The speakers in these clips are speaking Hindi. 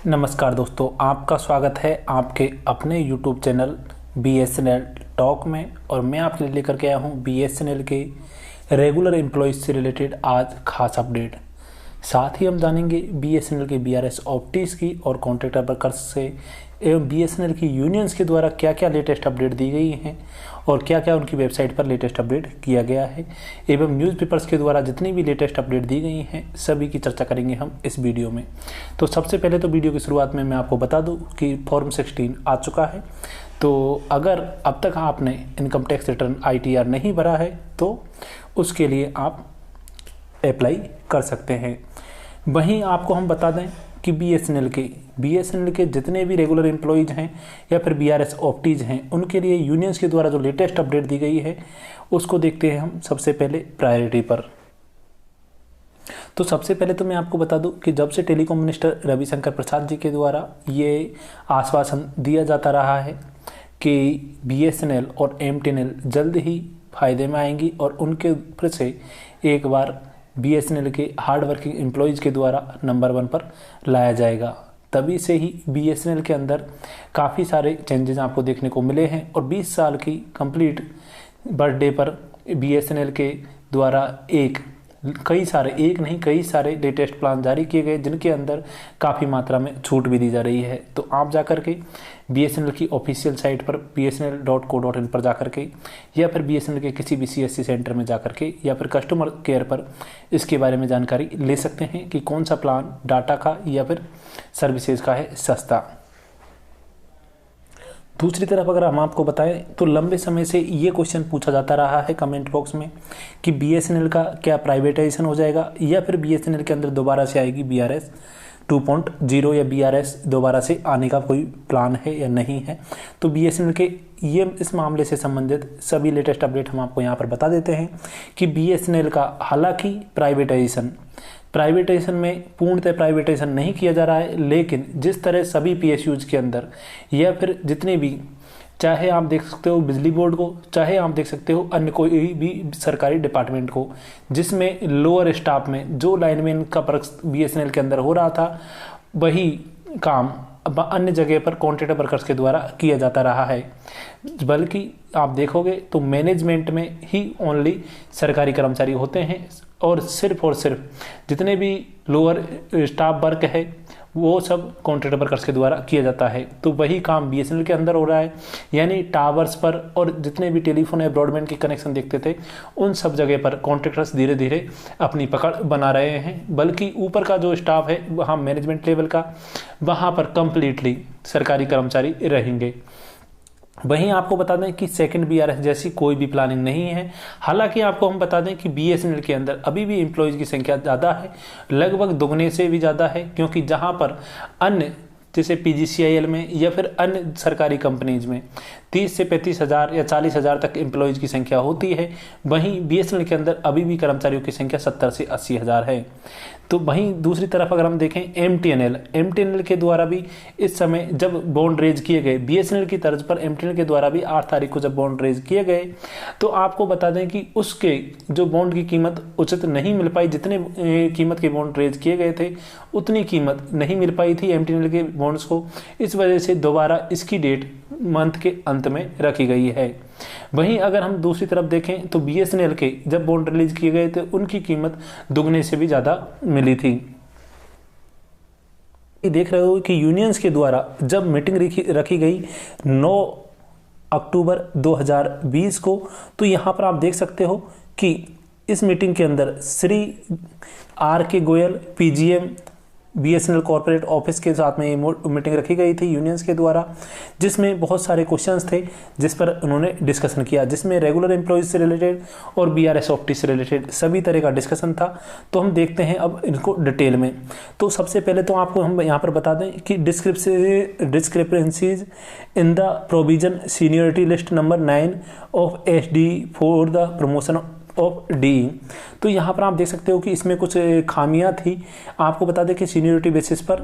नमस्कार दोस्तों, आपका स्वागत है आपके अपने YouTube चैनल BSNL टॉक में। और मैं आपके लिए लेकर के आया हूँ BSNL के रेगुलर एम्प्लॉयज़ से रिलेटेड आज खास अपडेट। साथ ही हम जानेंगे BSNL के BRS ऑप्टीज की और कॉन्ट्रैक्टर वर्कर्स से एवं BSNL की यूनियंस के द्वारा क्या क्या लेटेस्ट अपडेट दी गई हैं और क्या क्या उनकी वेबसाइट पर लेटेस्ट अपडेट किया गया है एवं न्यूज़पेपर्स के द्वारा जितनी भी लेटेस्ट अपडेट दी गई हैं सभी की चर्चा करेंगे हम इस वीडियो में। तो सबसे पहले तो वीडियो की शुरुआत में मैं आपको बता दूं कि फॉर्म 16 आ चुका है। तो अगर अब तक आपने इनकम टैक्स रिटर्न ITR नहीं भरा है तो उसके लिए आप अप्लाई कर सकते हैं। वहीं आपको हम बता दें कि BSNL के जितने भी रेगुलर एम्प्लॉयज़ हैं या फिर BRS ऑप्टीज हैं उनके लिए यूनियंस के द्वारा जो लेटेस्ट अपडेट दी गई है उसको देखते हैं हम सबसे पहले प्रायोरिटी पर। तो सबसे पहले तो मैं आपको बता दूं कि जब से टेलीकॉम मिनिस्टर रविशंकर प्रसाद जी के द्वारा ये आश्वासन दिया जाता रहा है कि BSNL और MTNL जल्द ही फायदे में आएंगी और उनके फिर से एक बार BSNL के हार्ड वर्किंग एम्प्लॉयज़ के द्वारा नंबर 1 पर लाया जाएगा, तभी से ही BSNL के अंदर काफ़ी सारे चेंजेस आपको देखने को मिले हैं। और 20 साल की कंप्लीट बर्थडे पर BSNL के द्वारा कई सारे लेटेस्ट प्लान जारी किए गए जिनके अंदर काफ़ी मात्रा में छूट भी दी जा रही है। तो आप जाकर के BSNL की ऑफिशियल साइट पर bsnl.co.in पर जाकर के या फिर BSNL के किसी भी CSC सेंटर में जाकर के या फिर कस्टमर केयर पर इसके बारे में जानकारी ले सकते हैं कि कौन सा प्लान डाटा का या फिर सर्विसेज का है सस्ता। दूसरी तरफ अगर हम आपको बताएं तो लंबे समय से ये क्वेश्चन पूछा जाता रहा है कमेंट बॉक्स में कि BSNL का क्या प्राइवेटाइजेशन हो जाएगा या फिर BSNL के अंदर दोबारा से आएगी BRS 2.0 या BRS दोबारा से आने का कोई प्लान है या नहीं है। तो BSNL के इस मामले से संबंधित सभी लेटेस्ट अपडेट हम आपको यहाँ पर बता देते हैं कि BSNL का हालांकि प्राइवेटाइजेशन में पूर्णतः प्राइवेटाइजेशन नहीं किया जा रहा है, लेकिन जिस तरह सभी PSUs के अंदर या फिर जितने भी, चाहे आप देख सकते हो बिजली बोर्ड को, चाहे आप देख सकते हो अन्य कोई भी सरकारी डिपार्टमेंट को, जिसमें लोअर स्टाफ में जो लाइनमैन का वर्क BSNL के अंदर हो रहा था वही काम अब अन्य जगह पर कॉन्ट्रैक्टर वर्कर्स के द्वारा किया जाता रहा है। बल्कि आप देखोगे तो मैनेजमेंट में ही ओनली सरकारी कर्मचारी होते हैं और सिर्फ जितने भी लोअर स्टाफ वर्क है वो सब कॉन्ट्रैक्टर वर्कर्स के द्वारा किया जाता है। तो वही काम BSNL के अंदर हो रहा है, यानी टावर्स पर और जितने भी टेलीफोन या ब्रॉडबैंड के कनेक्शन देखते थे उन सब जगह पर कॉन्ट्रैक्टर्स धीरे धीरे अपनी पकड़ बना रहे हैं। बल्कि ऊपर का जो स्टाफ है वहाँ मैनेजमेंट लेवल का, वहाँ पर कंप्लीटली सरकारी कर्मचारी रहेंगे। वहीं आपको बता दें कि सेकंड BRS जैसी कोई भी प्लानिंग नहीं है। हालांकि आपको हम बता दें कि BSNL के अंदर अभी भी एम्प्लॉयज़ की संख्या ज़्यादा है, लगभग दुगने से भी ज़्यादा है, क्योंकि जहां पर अन्य जैसे PGCIL में या फिर अन्य सरकारी कंपनीज में 30 से 35 हज़ार या 40 हज़ार तक एम्प्लॉयज़ की संख्या होती है, वहीं BSNL के अंदर अभी भी कर्मचारियों की संख्या 70 से 80 हज़ार है। तो वहीं दूसरी तरफ अगर हम देखें MTNL के द्वारा भी इस समय जब बॉन्ड रेज किए गए, BSNL की तर्ज पर MTNL के द्वारा भी 8 तारीख को जब बॉन्ड रेज किए गए तो आपको बता दें कि उसके जो बॉन्ड की कीमत उचित नहीं मिल पाई, जितने कीमत के बॉन्ड रेज किए गए थे उतनी कीमत नहीं मिल पाई थी MTNL के बॉन्ड्स को। इस वजह से दोबारा इसकी डेट मंथ के अंत में रखी गई है। वहीं अगर हम दूसरी तरफ देखें तो BSNL के जब बॉन्ड रिलीज किए गए थे उनकी कीमत दुगने से भी ज्यादा मिली थी। देख रहे हो कि यूनियंस के द्वारा जब मीटिंग रखी गई 9 अक्टूबर 2020 को, तो यहां पर आप देख सकते हो कि इस मीटिंग के अंदर Shri RK Goyal PGM BSNL corporate office के साथ में ये मीटिंग रखी गई थी यूनियंस के द्वारा, जिसमें बहुत सारे क्वेश्चंस थे जिस पर उन्होंने डिस्कशन किया, जिसमें रेगुलर एम्प्लॉयज़ से रिलेटेड और BRS ऑप्टीज से रिलेटेड सभी तरह का डिस्कशन था। तो हम देखते हैं अब इनको डिटेल में। तो सबसे पहले तो आपको हम यहाँ पर बता दें कि discrepancies in the provision seniority list number 9 of SD for the promotion of DE। तो यहाँ पर आप देख सकते हो कि इसमें कुछ खामियां थी। आपको बता दें कि सीनियरिटी बेसिस पर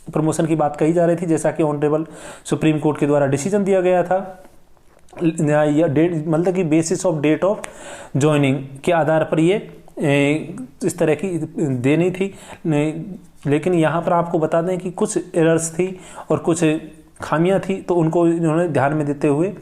प्रमोशन की बात कही जा रही थी, जैसा कि ऑनरेबल सुप्रीम कोर्ट के द्वारा डिसीजन दिया गया था, या डेट मतलब कि basis of date of joining के आधार पर ये इस तरह की देनी थी, लेकिन यहाँ पर आपको बता दें कि कुछ एरर्स थी और कुछ खामियां थी, तो उनको इन्होंने ध्यान में देते हुए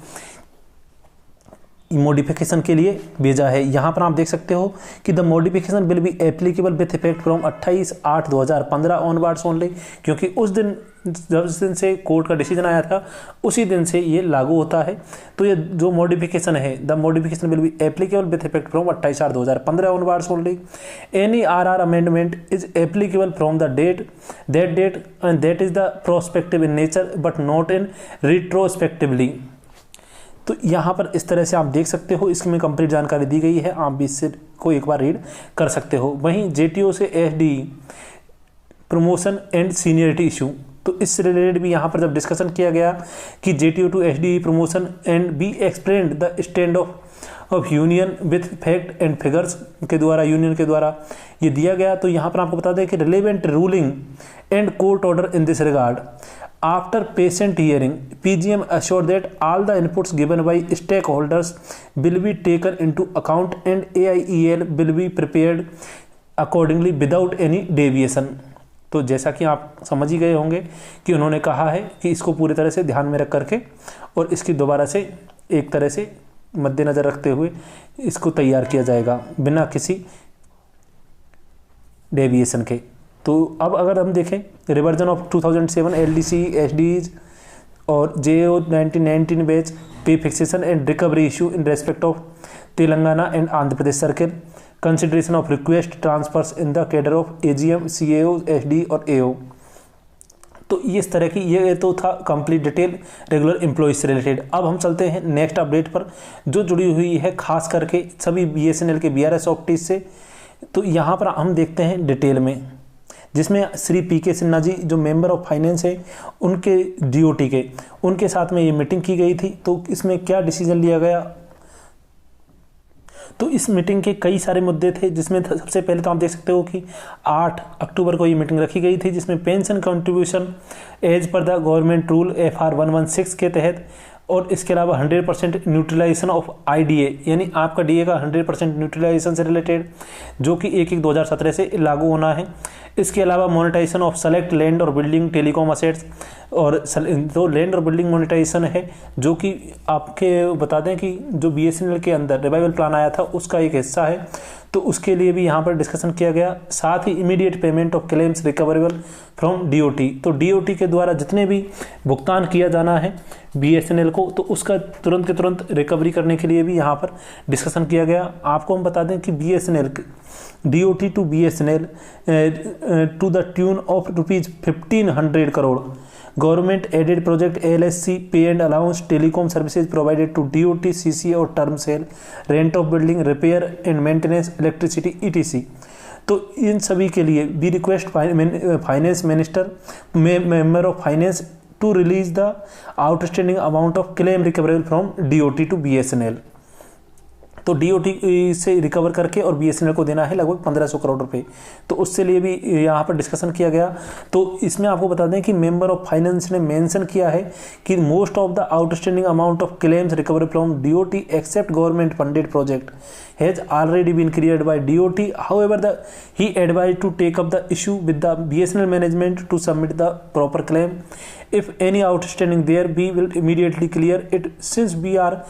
मॉडिफिकेशन के लिए भेजा है। यहाँ पर आप देख सकते हो कि the modification will be applicable with effect from 28/8/2015 onwards only, क्योंकि उस दिन से कोर्ट का डिसीजन आया था उसी दिन से ये लागू होता है। तो ये जो मॉडिफिकेशन है, the modification will be applicable with effect from 28/8/2015 onwards only. Any RR amendment is applicable from the date and that is the prospective in nature but not in retrospectively. तो यहाँ पर इस तरह से आप देख सकते हो, इसमें कंप्लीट जानकारी दी गई है, आप भी इससे को एक बार रीड कर सकते हो। वहीं जेटीओ से SD promotion and seniority issue, तो इससे रिलेटेड भी यहाँ पर जब डिस्कशन किया गया कि JTO to SD promotion and B explained the stand of union with fact and figures के द्वारा, यूनियन के द्वारा ये दिया गया। तो यहाँ पर आपको बता दें कि relevant ruling and court order in this regard after patient hearing, PGM assured that all the inputs given by stakeholders will be taken into account and AIEL will be prepared accordingly without any deviation। तो जैसा कि आप समझ ही गए होंगे कि उन्होंने कहा है कि इसको पूरी तरह से ध्यान में रख करके और इसकी दोबारा से एक तरह से मद्देनज़र रखते हुए इसको तैयार किया जाएगा बिना किसी डेविएशन के। तो अब अगर हम देखें रिवर्जन ऑफ 2007 LDC SDs और JO 1919 batch pay fixation and recovery issue in respect of Telangana and Andhra Pradesh circle, consideration of request transfers in the cadre of AGM CAO SD और AO। तो इस तरह की ये तो था कंप्लीट डिटेल रेगुलर एम्प्लॉयज से रिलेटेड। अब हम चलते हैं नेक्स्ट अपडेट पर जो जुड़ी हुई है खास करके सभी BSNL के BRS ऑप्टीज से। तो यहाँ पर हम देखते हैं डिटेल में, जिसमें श्री PK सिन्हा जी जो मेंबर ऑफ फाइनेंस है उनके DOT के उनके साथ में ये मीटिंग की गई थी। तो इसमें क्या डिसीजन लिया गया, तो इस मीटिंग के कई सारे मुद्दे थे, जिसमें सबसे पहले तो आप देख सकते हो कि 8 अक्टूबर को ये मीटिंग रखी गई थी, जिसमें pension contribution as per the government rule FR 116 के तहत और इसके अलावा 100% न्यूट्रलाइजेशन ऑफ IDA, यानी आपका DA का 100% न्यूट्रलाइजेशन से रिलेटेड जो कि 1/1/2017 से लागू होना है। इसके अलावा मोनेटाइजेशन ऑफ सेलेक्ट लैंड और बिल्डिंग टेलीकॉम असेट्स, और तो लैंड और बिल्डिंग मोनेटाइजेशन है जो कि आपके बता दें कि जो BSNL के अंदर रिवाइवल प्लान आया था उसका एक हिस्सा है, तो उसके लिए भी यहाँ पर डिस्कशन किया गया। साथ ही immediate payment of claims recoverable from DOT, तो DOT के द्वारा जितने भी भुगतान किया जाना है BSNL को, तो उसका तुरंत के तुरंत रिकवरी करने के लिए भी यहाँ पर डिस्कशन किया गया। आपको हम बता दें कि BSNL DOT to BSNL to the tune of ₹1500 crore government aided project ALSC pay and allowance telecom services provided to DOT CC और term cell rent of building repair and maintenance electricity ETC। तो इन सभी के लिए we request finance minister member of finance to release the outstanding amount of claim recoverable from DOT to BSNL। तो DOT से रिकवर करके और BSNL को देना है लगभग 1500 करोड़ रुपए, तो उससे लिए भी यहाँ पर डिस्कशन किया गया। तो इसमें आपको बता दें कि मेंबर ऑफ फाइनेंस ने मेंशन किया है कि most of the outstanding amount of claims recover from DOT except government funded project has already been cleared by DOT। However he advised to take up the issue with the BSNL management to submit the proper claim. If any outstanding there we will immediately clear it since we are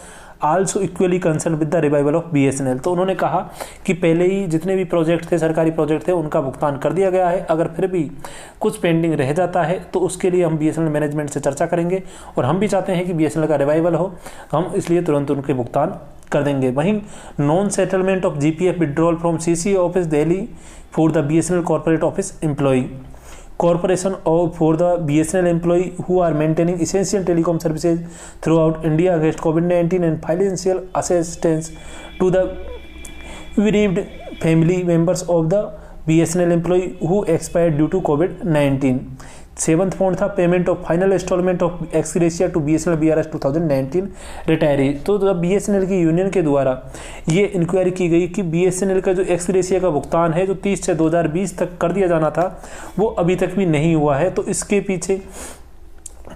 also equally concern with the revival of BSNL। तो उन्होंने कहा कि पहले ही जितने भी प्रोजेक्ट थे, सरकारी प्रोजेक्ट थे, उनका भुगतान कर दिया गया है। अगर फिर भी कुछ पेंडिंग रह जाता है तो उसके लिए हम BSNL मैनेजमेंट से चर्चा करेंगे और हम भी चाहते हैं कि BSNL का रिवाइवल हो, हम इसलिए तुरंत उनके भुगतान कर देंगे। वहीं non settlement of GPF withdrawal from CC office Delhi for the BSNL corporate office employee corporation of for the BSNL employee who are maintaining essential telecom services throughout India against COVID-19 and financial assistance to the bereaved family members of the BSNL employee who expired due to COVID-19। 7th point था payment of final instalment of ex gratia to BSNL BRS 2019 retiree. तो जब BSNL की यूनियन के द्वारा ये इंक्वायरी की गई कि BSNL का जो एक्सग्रेशिया का भुगतान है जो 30 से 2020 तक कर दिया जाना था वो अभी तक भी नहीं हुआ है, तो इसके पीछे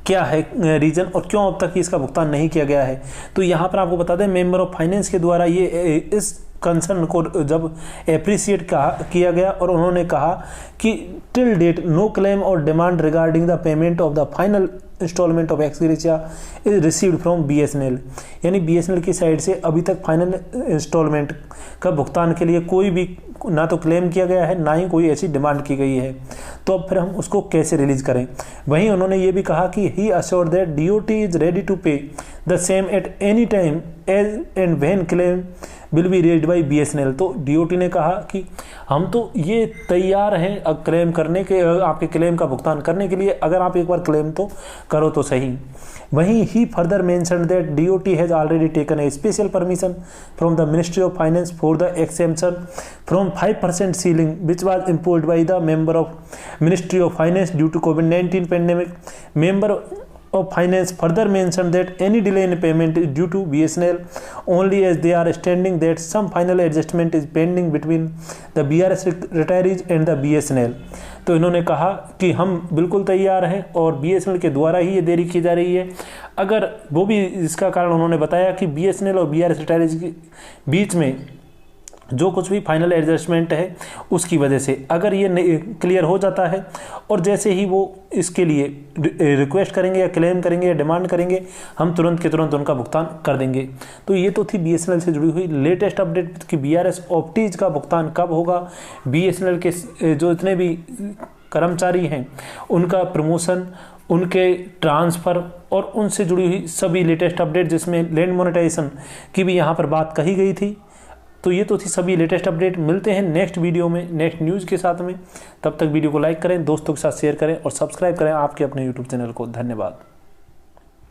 क्या है रीज़न और क्यों अब तक इसका भुगतान नहीं किया गया है। तो यहाँ पर आपको बता दें, मेंबर ऑफ फाइनेंस के द्वारा ये इस कंसर्न को जब अप्रिशिएट किया गया और उन्होंने कहा कि टिल डेट नो क्लेम और demand regarding the payment of the final instalment of ex gratia is received from BSNL। यानी BSNL की साइड से अभी तक फाइनल इंस्टॉलमेंट का भुगतान के लिए कोई भी ना तो क्लेम किया गया है, ना ही कोई ऐसी डिमांड की गई है। तो अब फिर हम उसको कैसे रिलीज करें। वहीं उन्होंने ये भी कहा कि he assured that DOT is ready to pay the same at any time as and when claim will be raised by BSNL। तो DOT ने कहा कि हम तो ये तैयार हैं क्लेम करने के, आपके क्लेम का भुगतान करने के लिए, अगर आप एक बार क्लेम तो करो तो सही। वहीं he further mentioned that DOT has already taken a special permission from the ministry of finance for the exemption from 5% ceiling which was imposed by the member of ministry of finance due to COVID-19 pandemic. Member of finance further mentioned that any delay in payment is due to BSNL only, as they are standing that some final adjustment is pending between the BRS retirees and the BSNL। तो इन्होंने कहा कि हम बिल्कुल तैयार हैं और BSNL के द्वारा ही ये देरी की जा रही है। अगर वो भी इसका कारण उन्होंने बताया कि BSNL और BRS रिटायरीज के बीच में जो कुछ भी फाइनल एडजस्टमेंट है उसकी वजह से अगर ये क्लियर हो जाता है और जैसे ही वो इसके लिए रिक्वेस्ट करेंगे या क्लेम करेंगे या डिमांड करेंगे, हम तुरंत के तुरंत उनका भुगतान कर देंगे। तो ये तो थी BSNL से जुड़ी हुई लेटेस्ट अपडेट कि BRS ऑप्टीज का भुगतान कब होगा, BSNL के जो इतने भी कर्मचारी हैं उनका प्रमोशन, उनके ट्रांसफ़र और उनसे जुड़ी हुई सभी लेटेस्ट अपडेट जिसमें लैंड मोनेटाइजेशन की भी यहाँ पर बात कही गई थी। तो ये तो थी सभी लेटेस्ट अपडेट। मिलते हैं नेक्स्ट वीडियो में नेक्स्ट न्यूज़ के साथ में। तब तक वीडियो को लाइक करें, दोस्तों के साथ शेयर करें और सब्सक्राइब करें आपके अपने यूट्यूब चैनल को। धन्यवाद।